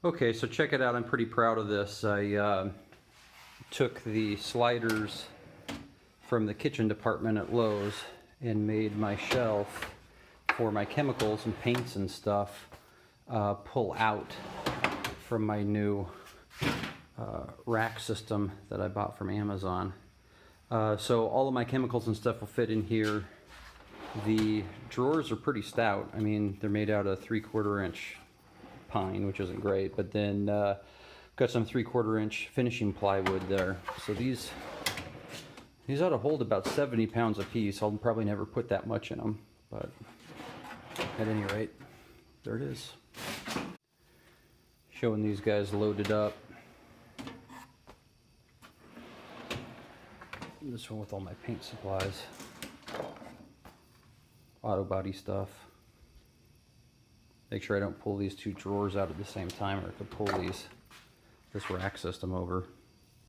Okay, so check it out. I'm pretty proud of this. I took the sliders from the kitchen department at Lowe's and made my shelf for my chemicals and paints and stuff pull out from my new rack system that I bought from Amazon. So all of my chemicals and stuff will fit in here. The drawers are pretty stout. I mean, they're made out of 3/4 inch pine, which isn't great, but then got some 3/4 inch finishing plywood there. So these ought to hold about 70 pounds a piece. I'll probably never put that much in them, but at any rate, there it is. Showing these guys loaded up. This one with all my paint supplies, auto body stuff. Make sure I don't pull these two drawers out at the same time, or I could pull this rack system over.